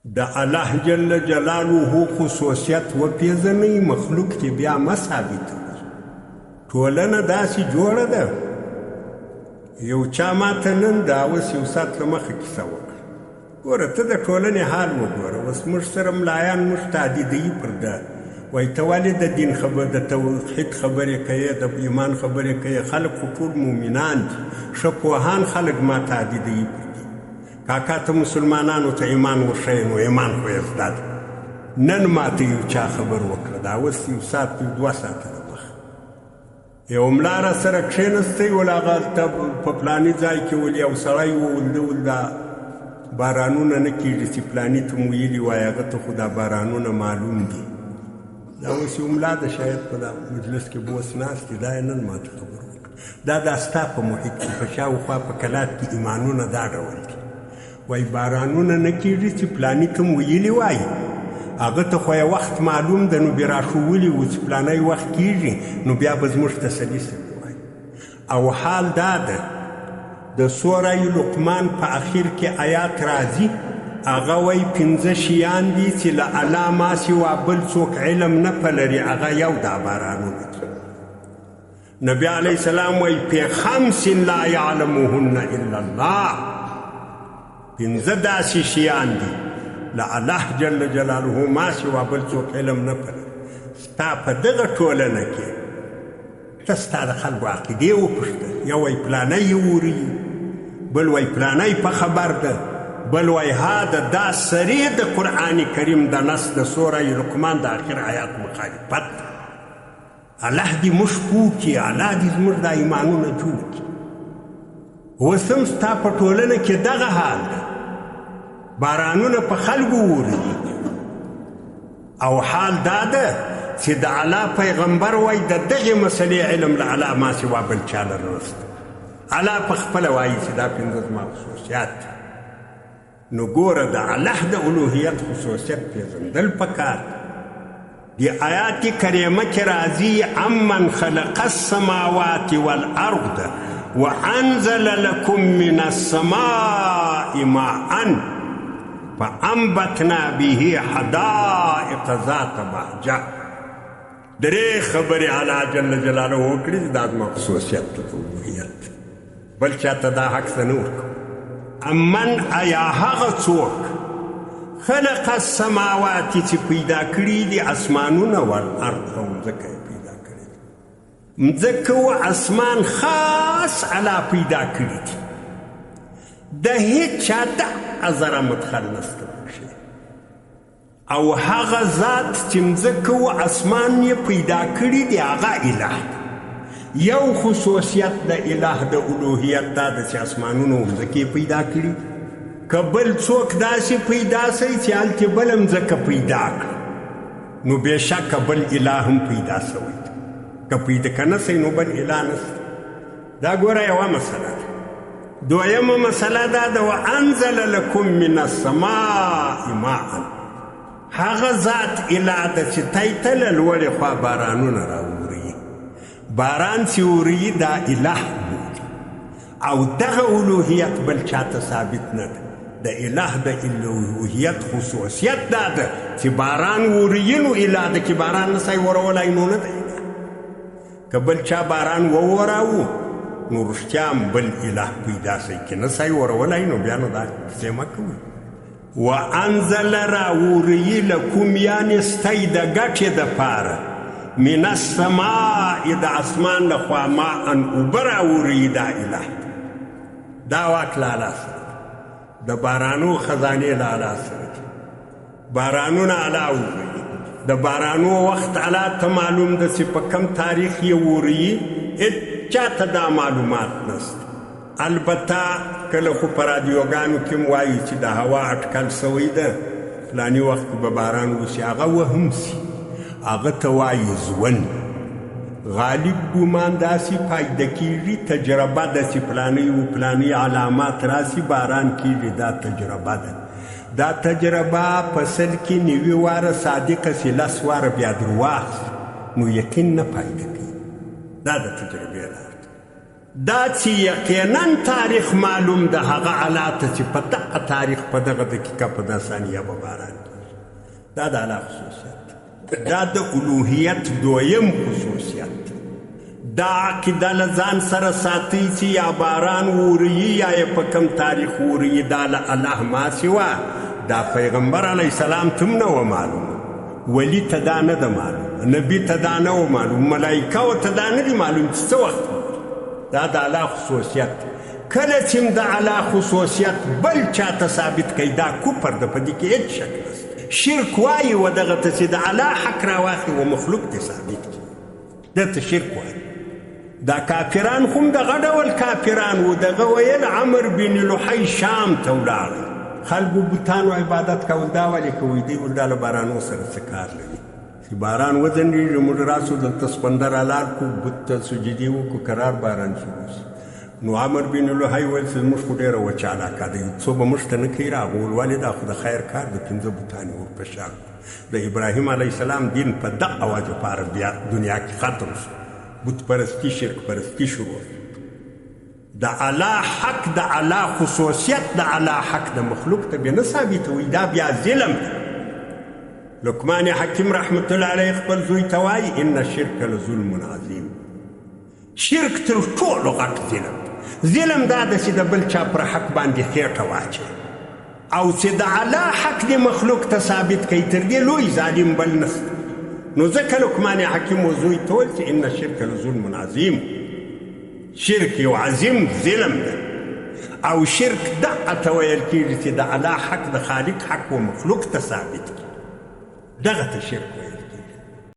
د الله جل جلاله خصوصیت وپېژنئ، مخلوق کې بیا مه ثابتوئ. ټولنه داسې جوړه ده، یو چا ماته نن دا اوس یو ساعت له مخه کیسه وکړه. ګوره ته د ټولنې حال وګوره، اوس موږ سره ملایان موږ تعدیدوي پر ده، وایي ته ولې د دین خبر د توحید خبرې کوې، د ایمان خبرې کوې. خلک خو ټول مؤمنان دي، ښه پوهان خلک ما تعدیدوي پر دي. کاکا ته مسلمانانو ته ایمان وښیه، نو ایمان خو یې زده ده. نن ماته یو چا خبر وکړه، دا اوس یو ساعت 2 ساعته د مخه یو ملا را سره کښېنستی ول، هغه ته په فلاني ځای کې ول یو سړی وول ده ول دا بارانونه نه کېږي چې فلاني ته مو ویلي وایي، هغه ته خو دا بارانونه معلوم دي. دا اوس یو ملا ده شاید په دا مجلس کې به اوس ناست دی، دا یې نن ماته خبر وکړه. دا ستا په محیط کې په شاوخوا په کلات کې ایمانونه دا ډول دي، وایي بارانونه نه کېږي چې فلاني ته مو ویلي وایي، هغه ته خو یې وخت معلوم ده، نو بیا راښولي و چې فلانی وخت کېږي، نو بیا به زموږ تسلي سره وایي. او حال دا ده د سوره لقمان په اخر کې آیات راځي، هغه وایي 5 شیان دي چې له الله ما سوا بل څوک علم نه پلري، هغه یو دا بارانونه دي. نبی علیه السلام وایي فی 5 لا یعلمهن الا الله، 5 داسې شیان دي له الله جل جلاله ما سوا بل څوک علم نه پلري. ستا په دغه ټولنه کې ته ستا د خلکو عقیدې وپوښته، یو وایي فلانی یې وري، بل وایي فلانی په خبر ده، بل وایي ها دا سریع د قرآن کریم د نص د سوره لقمان د آخر آیات مخالفت. الله دې موږ پوه کړي، الله دې زموږ دا ایمانونه جوړ کړي. اوس هم ستا په ټولنه کې دغه حال ده، بارانونه په خلکو وري. او حال دا ده چې د الله پیغمبر وایي د دغې مسلې علم له الله ما سوا بل چا نه رسته. الله په خپله وایي چې دا 5 زما خصوصیات دي. نو ګوره د الله د الوهیت خصوصیت پېژندل پکار دی. د آیات کریمه کې راځي امن خلق السماوات والارض وانزل لكم من السماء ماء فانبتنا به حدائق ذات بهجه. درې خبرې الله جل جلاله وکړي، دا زما خصوصیت د الوهیت، بل چاته دا حق څه نه ورکوو. امن ایا هغه څوک خلق السماوات چې پیدا کړي دي اسمانونه والارض، او مځکه یې پیدا کړي دي. مځکه و اسمان خاص الله پیدا کړي دي، د هیڅ چا د ذره مدخل نشته پکښې. او هغه ذات چې مځکه و اسمان یې پیدا کړي دي هغه اله ده. یو خصوصیت د اله د الوهیت دا ده چې اسمانونه و مځکې پیدا کړي. که بل څوک داسې پیدا سئ چې هلته بله مځکه پیدا کړه، نو بېشکه بل اله هم پیدا سوی ده. که پیدا که نه سئ نو بل اله نشته. دا ګوره یوه مسله ده. دویمه مسله دا ده وانزل لکم من السماء ماء، هغه ذات اله ده چې تای ته له لوړې خوا بارانونه راوري. باران چې وري دا اله بولي، او دغه الوهیت بل چاته ثابت نه ده. د اله د الوهیت خصوصیت دا ده چې باران وري، نو اله ده. چې باران نسای ورولی نو نه ده اله. که بل چا باران ووراوه نو رښتیا هم بل اله پیدا سئ، که نسای ورولی نو بیا نو دا کیسې مه کوئ. وانزل راوري لکم، یعنې ستی د ګټې دپاره، من السماء د اسمان لخوا ماء اوبه راوري، دا اله. دا واک له الله سره، د بارانو خزانې له الله سره، بارانونه الله وري. د بارانو وخت الله ته معلوم ده چې په کم تاریخ یې وري، هېڅ چاته دا معلومات نشته. البته کله خو په رادیوګانو کې م وایي چې د هوا اټکل سوی ده فلاني وخت به باران وشي، هغه وهم سي، هغه ته وایي ژوند. غالب ګمان داسې پایده کېږي، تجربه ده چې فلانی و فلانی علامات راسي باران کېږي، دا تجربه ده. دا تجربه په 100 کې 90 واره صادقه سي، 10 واره بیا درواغ سي، نو یقین نه پایده کوي. دا د تجربې لار ده. دا چې یقینا تاریخ معلوم ده هغه الله ته چې په دغه تاریخ په دغه دقیقه په دا ثانیه به باران کېږي. دا د الله خصوصیت، دا د الوهیت دویم خصوصیت. دا عقیده له ځان سره ساتي چې یا باران ووري یا یې په کم تاریخ ووري، دا له الله ما سوا دا پیغمبر علیه السلام ته هم نه وه معلومه، ولی ته دا نه ده معلومه، نبي ته دا نه وه معلوم، ملایکو ته دا نه دي معلوم چې څه وخت. دا د الله خصوصیت. کله چې د الله خصوصیت بل چاته ثابت کوي دا کفر ده، په دې کې هېڅ شک نشته. شرک وایي و دغه ته چې د الله حق راواخلي و مخلوق ته ثابت کړي، ده ته شرک وایي. دا کافران خو هم دغه ډول کافران و. دغه ویل عمر بن لحی شام ته ولاړی، خلکو بوتانو عبادت کول. دا ولې کوي؟ دوی ویل دا له بارانو سره څه کار لري؟ چې باران وځنډېږي موږ راسو دلته سخوندر حلال کړو، بت ته سجدې وکړو، قرار باران شروع شي. نو عمر بن لحی ویل چې زموږ خو ډېره وچه علاقه ده، څو به موږ ته نه کوي راغو. ولې دا خو د خیر کار د 5 بوتان یې ورپه شا کړو. د ابراهیم علیه السلام دین په دغه وجه په عربیه دنیا کې ختم شو، بت پرستی شرک پرستی شروع. د الله حق، د الله خصوصیت، د الله حق د مخلوق ته بیا نه ثابتوي، دا بیا ظلم دی. لقمان حکیم رحمت الله علیه خپل زوی ته وایي ان الشرک لظلم عظیم. شرک تر ټولو غټ ظلم دی. ظلم دا ده چې د بل چا پر حق باندې خېټه واچوي، او چې د الله حق د مخلوق ته ثابت کوي، تر دې لوی ظالم بل نشته. نو ځکه لقمان حکیم و زوی ته ویل چې ان الشرک لظلم عظیم. شرک یو عظیم ظلم ده، او شرک دغه ته ویل کېږي چې د الله حق د خالق حق و مخلوق ته ثابت کړي، دغه ته شرک